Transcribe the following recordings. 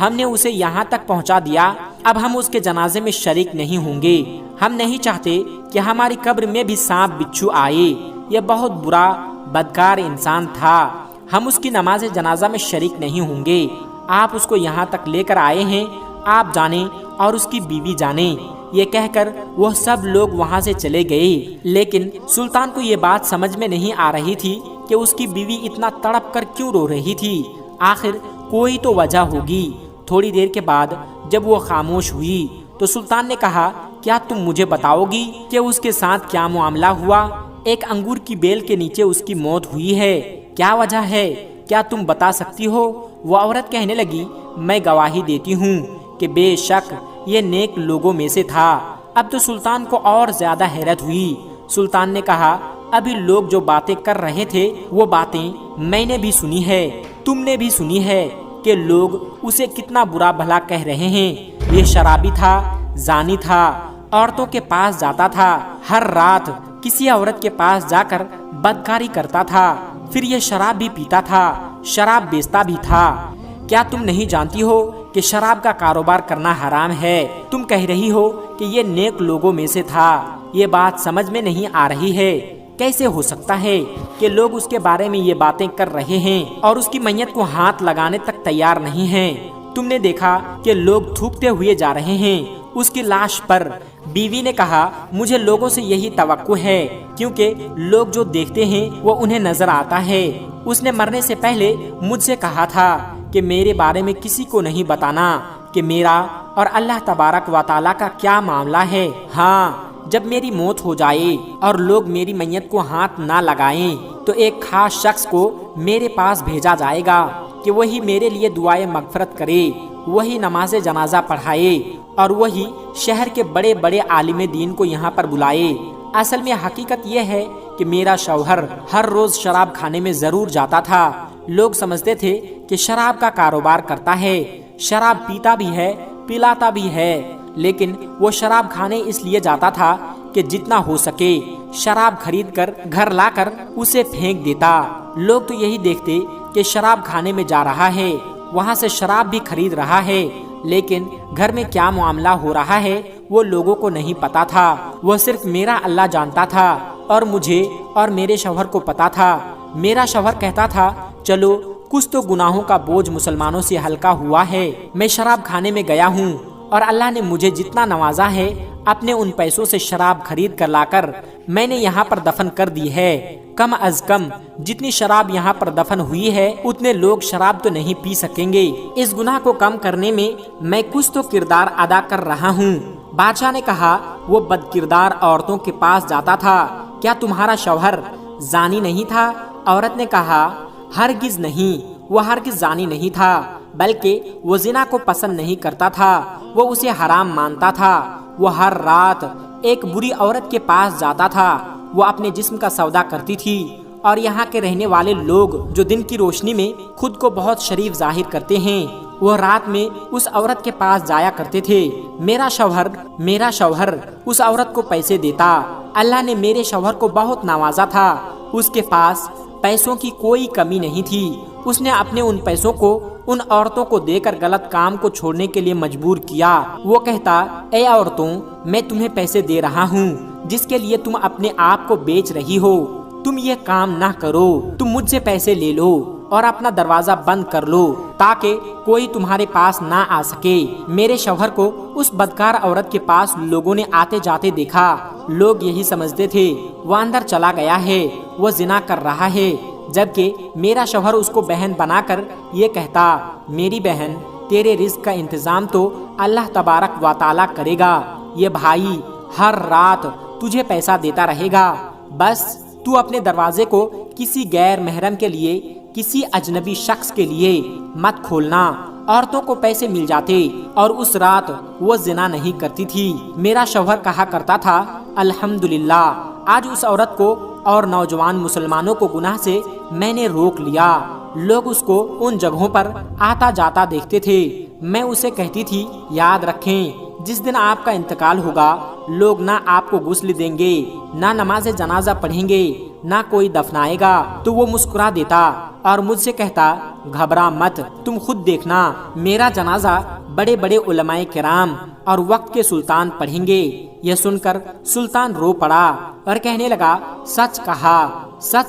ہم نے اسے یہاں تک پہنچا دیا، اب ہم اس کے جنازے میں شریک نہیں ہوں گے۔ ہم نہیں چاہتے کہ ہماری قبر میں بھی سانپ بچھو آئے۔ یہ بہت برا بدکار انسان تھا، ہم اس کی نماز جنازہ میں شریک نہیں ہوں گے۔ آپ اس کو یہاں تک لے کر آئے ہیں، آپ جانیں اور اس کی بیوی جانیں۔ یہ کہہ کر وہ سب لوگ وہاں سے چلے گئے، لیکن سلطان کو یہ بات سمجھ میں نہیں آ رہی تھی کہ اس کی بیوی اتنا تڑپ کر کیوں رو رہی تھی۔ آخر کوئی تو وجہ ہوگی۔ تھوڑی دیر کے بعد جب وہ خاموش ہوئی تو سلطان نے کہا، کیا تم مجھے بتاؤ گی کہ اس کے ساتھ کیا معاملہ ہوا؟ ایک انگور کی بیل کے نیچے اس کی موت ہوئی ہے، کیا وجہ ہے؟ کیا تم بتا سکتی ہو؟ وہ عورت کہنے لگی، میں گواہی دیتی ہوں کہ بے شک یہ نیک لوگوں میں سے تھا۔ اب تو سلطان کو اور زیادہ حیرت ہوئی۔ سلطان نے کہا، ابھی لوگ جو باتیں کر رہے تھے وہ باتیں میں نے بھی سنی ہے، تم نے بھی سنی ہے کہ لوگ اسے کتنا برا بھلا کہہ رہے ہیں۔ یہ شرابی تھا، زانی تھا، عورتوں کے پاس جاتا تھا، ہر رات کسی عورت کے پاس جا کر بدکاری کرتا تھا، پھر یہ شراب بھی پیتا تھا، شراب بیچتا بھی تھا۔ کیا تم نہیں جانتی ہو کہ شراب کا کاروبار کرنا حرام ہے؟ تم کہہ رہی ہو کہ یہ نیک لوگوں میں سے تھا۔ یہ بات سمجھ میں نہیں آ رہی ہے، کیسے ہو سکتا ہے کہ لوگ اس کے بارے میں یہ باتیں کر رہے ہیں اور اس کی میت کو ہاتھ لگانے تک تیار نہیں ہیں؟ تم نے دیکھا کہ لوگ تھوکتے ہوئے جا رہے ہیں اس کی لاش پر۔ بیوی نے کہا، مجھے لوگوں سے یہی توقع ہے، کیونکہ لوگ جو دیکھتے ہیں وہ انہیں نظر آتا ہے۔ اس نے مرنے سے پہلے مجھ سے کہا تھا کہ میرے بارے میں کسی کو نہیں بتانا کہ میرا اور اللہ تبارک و تعالیٰ کا کیا معاملہ ہے۔ ہاں، جب میری موت ہو جائے اور لوگ میری میت کو ہاتھ نہ لگائیں تو ایک خاص شخص کو میرے پاس بھیجا جائے گا کہ وہی میرے لیے دعائے مغفرت کرے، وہی نماز جنازہ پڑھائے اور وہی شہر کے بڑے بڑے عالم دین کو یہاں پر بلائے۔ اصل میں حقیقت یہ ہے کہ میرا شوہر ہر روز شراب کھانے میں ضرور جاتا تھا۔ لوگ سمجھتے تھے کہ شراب کا کاروبار کرتا ہے، شراب پیتا بھی ہے، پلاتا بھی ہے، لیکن وہ شراب کھانے اس لیے جاتا تھا کہ جتنا ہو سکے شراب خرید کر گھر لا کر اسے پھینک دیتا۔ لوگ تو یہی دیکھتے کہ شراب کھانے میں جا رہا ہے، وہاں سے شراب بھی خرید رہا ہے، لیکن گھر میں کیا معاملہ ہو رہا ہے وہ لوگوں کو نہیں پتا تھا۔ وہ صرف میرا اللہ جانتا تھا اور مجھے اور میرے شوہر کو پتا تھا۔ میرا شوہر کہتا تھا، چلو کچھ تو گناہوں کا بوجھ مسلمانوں سے ہلکا ہوا ہے۔ میں شراب کھانے میں گیا ہوں اور اللہ نے مجھے جتنا نوازا ہے اپنے ان پیسوں سے شراب خرید کر لا کر میں نے یہاں پر دفن کر دی ہے۔ کم از کم جتنی شراب یہاں پر دفن ہوئی ہے اتنے لوگ شراب تو نہیں پی سکیں گے۔ اس گناہ کو کم کرنے میں میں کچھ تو کردار ادا کر رہا ہوں۔ بادشاہ نے کہا، وہ بد کردار عورتوں کے پاس جاتا تھا، کیا تمہارا شوہر زانی نہیں تھا؟ عورت نے کہا، ہرگز نہیں، وہ ہرگز زانی نہیں تھا، بلکہ وہ زنا کو پسند نہیں کرتا تھا، وہ اسے حرام مانتا تھا۔ وہ ہر رات ایک بری عورت کے پاس جاتا تھا، وہ اپنے جسم کا سودا کرتی تھی، اور یہاں کے رہنے والے لوگ جو دن کی روشنی میں خود کو بہت شریف ظاہر کرتے ہیں وہ رات میں اس عورت کے پاس جایا کرتے تھے۔ میرا شوہر اس عورت کو پیسے دیتا۔ اللہ نے میرے شوہر کو بہت نوازا تھا، اس کے پاس پیسوں کی کوئی کمی نہیں تھی۔ اس نے اپنے ان پیسوں کو ان عورتوں کو دے کر غلط کام کو چھوڑنے کے لیے مجبور کیا۔ وہ کہتا، اے عورتوں، میں تمہیں پیسے دے رہا ہوں جس کے لیے تم اپنے آپ کو بیچ رہی ہو، تم یہ کام نہ کرو، تم مجھ سے پیسے لے لو اور اپنا دروازہ بند کر لو تاکہ کوئی تمہارے پاس نہ آ سکے۔ میرے شوہر کو اس بدکار عورت کے پاس لوگوں نے آتے جاتے دیکھا۔ لوگ یہی سمجھتے تھے وہ اندر چلا گیا ہے، وہ زنا کر رہا ہے، جبکہ میرا شوہر اس کو بہن بنا کر یہ کہتا، میری بہن، تیرے رزق کا انتظام تو اللہ تبارک و تعالیٰ کرے گا۔ یہ بھائی ہر رات تجھے پیسہ دیتا رہے گا، بس تو اپنے دروازے کو کسی غیر محرم کے لیے، کسی اجنبی شخص کے لیے مت کھولنا۔ عورتوں کو پیسے مل جاتے اور اس رات وہ زنا نہیں کرتی تھی۔ میرا شوہر کہا کرتا تھا، الحمدللہ، آج اس عورت کو اور نوجوان مسلمانوں کو گناہ سے میں نے روک لیا۔ لوگ اس کو ان جگہوں پر آتا جاتا دیکھتے تھے۔ میں اسے کہتی تھی، یاد رکھیں، جس دن آپ کا انتقال ہوگا لوگ نہ آپ کو غسل دیں گے، نہ نماز جنازہ پڑھیں گے، نہ کوئی دفنائے گا۔ تو وہ مسکرا دیتا اور مجھ سے کہتا گھبرا مت، تم خود دیکھنا، میرا جنازہ بڑے بڑے علماء کرام اور وقت کے سلطان پڑھیں گے۔ یہ سن کر سلطان رو پڑا اور کہنے لگا سچ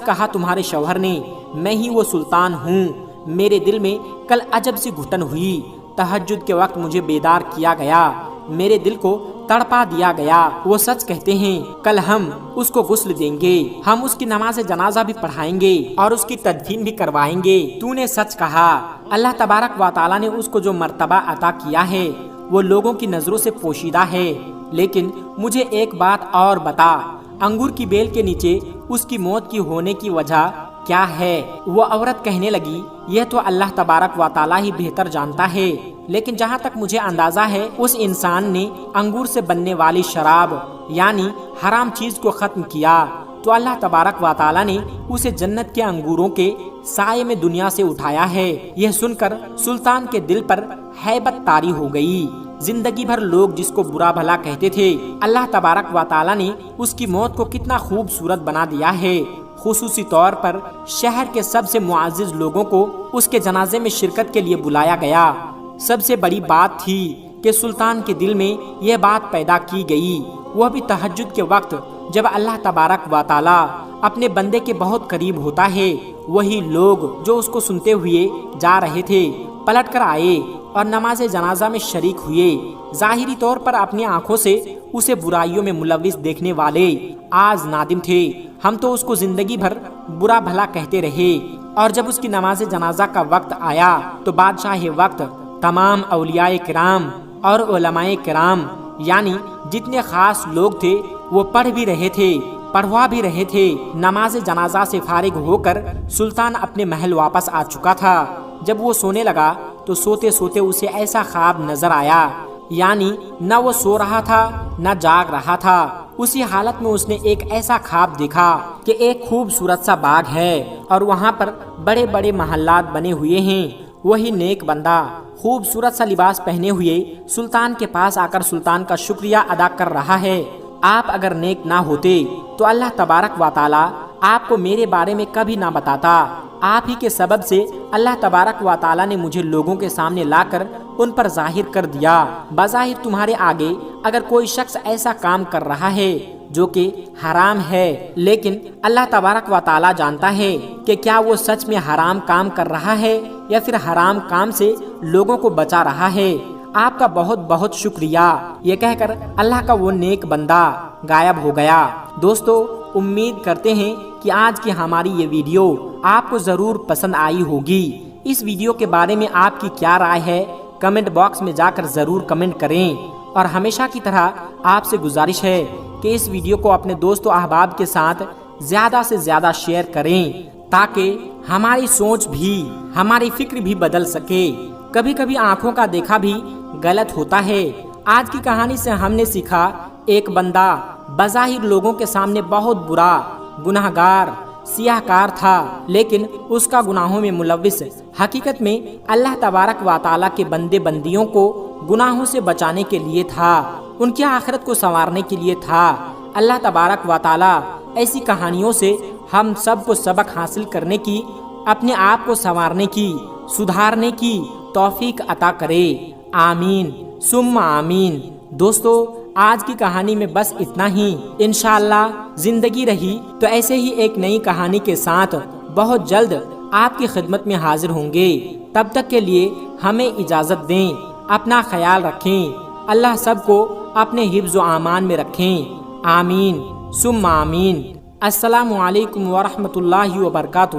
کہا تمہارے شوہر نے، میں ہی وہ سلطان ہوں۔ میرے دل میں کل عجب سی گھٹن ہوئی، تہجد کے وقت مجھے بیدار کیا گیا، میرے دل کو تڑپا دیا گیا۔ وہ سچ کہتے ہیں، کل ہم اس کو غسل دیں گے، ہم اس کی نماز جنازہ بھی پڑھائیں گے اور اس کی تدفین بھی کروائیں گے۔ تو نے سچ کہا۔ اللہ تبارک و تعالی نے اس کو جو مرتبہ عطا کیا ہے وہ لوگوں کی نظروں سے پوشیدہ ہے۔ لیکن مجھے ایک بات اور بتا، انگور کی بیل کے نیچے اس کی موت کی ہونے کی وجہ کیا ہے؟ وہ عورت کہنے لگی یہ تو اللہ تبارک و تعالی ہی بہتر جانتا ہے، لیکن جہاں تک مجھے اندازہ ہے اس انسان نے انگور سے بننے والی شراب یعنی حرام چیز کو ختم کیا، تو اللہ تبارک و تعالی نے اسے جنت کے انگوروں کے سائے میں دنیا سے اٹھایا ہے۔ یہ سن کر سلطان کے دل پر ہیبت طاری ہو گئی۔ زندگی بھر لوگ جس کو برا بھلا کہتے تھے، اللہ تبارک و تعالی نے اس کی موت کو کتنا خوبصورت بنا دیا ہے۔ خصوصی طور پر شہر کے سب سے معزز لوگوں کو اس کے جنازے میں شرکت کے لیے بلایا گیا۔ سب سے بڑی بات تھی کہ سلطان کے دل میں یہ بات پیدا کی گئی، وہ بھی تہجد کے وقت جب اللہ تبارک و تعالی اپنے بندے کے بہت قریب ہوتا ہے، وہی لوگ جو اس کو سنتے ہوئے جا رہے تھے پلٹ کر آئے اور نماز جنازہ میں شریک ہوئے۔ ظاہری طور پر اپنی آنکھوں سے اسے برائیوں میں ملوث دیکھنے والے آج نادم تھے، ہم تو اس کو زندگی بھر برا بھلا کہتے رہے، اور جب اس کی نماز جنازہ کا وقت آیا تو بادشاہ وقت تمام اولیاء کرام اور علماء کرام یعنی جتنے خاص لوگ تھے وہ پڑھ بھی رہے تھے، پڑھوا بھی رہے تھے۔ نماز جنازہ سے فارغ ہو کر سلطان اپنے محل واپس آ چکا تھا۔ جب وہ سونے لگا تو سوتے سوتے اسے ایسا خواب نظر آیا، یعنی نہ وہ سو رہا تھا نہ جاگ رہا تھا۔ اسی حالت میں اس نے ایک ایسا خواب دیکھا کہ ایک خوبصورت سا باغ ہے اور وہاں پر بڑے بڑے محلات بنے ہوئے ہیں۔ وہی نیک بندہ خوبصورت سا لباس پہنے ہوئے سلطان کے پاس آ کر سلطان کا شکریہ ادا کر رہا ہے۔ آپ اگر نیک نہ ہوتے تو اللہ تبارک و تعالی آپ کو میرے بارے میں کبھی نہ بتاتا۔ آپ ہی کے سبب سے اللہ تبارک و تعالی نے مجھے لوگوں کے سامنے لا کر ان پر ظاہر کر دیا۔ بظاہر تمہارے آگے اگر کوئی شخص ایسا کام کر رہا ہے جو کہ حرام ہے، لیکن اللہ تبارک و تعالی جانتا ہے کہ کیا وہ سچ میں حرام کام کر رہا ہے یا پھر حرام کام سے لوگوں کو بچا رہا ہے۔ آپ کا بہت بہت شکریہ۔ یہ کہہ کر اللہ کا وہ نیک بندہ غائب ہو گیا۔ دوستو، امید کرتے ہیں کہ آج کی ہماری یہ ویڈیو آپ کو ضرور پسند آئی ہوگی۔ اس ویڈیو کے بارے میں آپ کی کیا رائے ہے کمنٹ باکس میں جا کر ضرور کمنٹ کریں، اور ہمیشہ کی طرح آپ سے گزارش ہے کہ اس ویڈیو کو اپنے دوست و احباب کے ساتھ زیادہ سے زیادہ شیئر کریں تاکہ ہماری سوچ بھی ہماری فکر بھی بدل سکے۔ کبھی کبھی آنکھوں کا دیکھا بھی غلط ہوتا ہے۔ آج کی کہانی سے ہم نے سیکھا ایک بندہ بظاہر لوگوں کے سامنے بہت برا گناہگار سیاہ کار تھا، لیکن اس کا گناہوں میں ملوث حقیقت میں اللہ تبارک و تعالیٰ کے بندے بندیوں کو گناہوں سے بچانے کے لیے تھا، ان کی آخرت کو سنوارنے کے لیے تھا۔ اللہ تبارک و تعالیٰ ایسی کہانیوں سے ہم سب کو سبق حاصل کرنے کی، اپنے آپ کو سنوارنے کی، سدھارنے کی توفیق عطا کرے۔ آمین ثم آمین۔ دوستو، آج کی کہانی میں بس اتنا ہی۔ انشاءاللہ زندگی رہی تو ایسے ہی ایک نئی کہانی کے ساتھ بہت جلد آپ کی خدمت میں حاضر ہوں گے۔ تب تک کے لیے ہمیں اجازت دیں، اپنا خیال رکھیں، اللہ سب کو اپنے حفظ و امان میں رکھیں۔ آمین ثم آمین۔ السلام علیکم ورحمۃ اللہ وبرکاتہ۔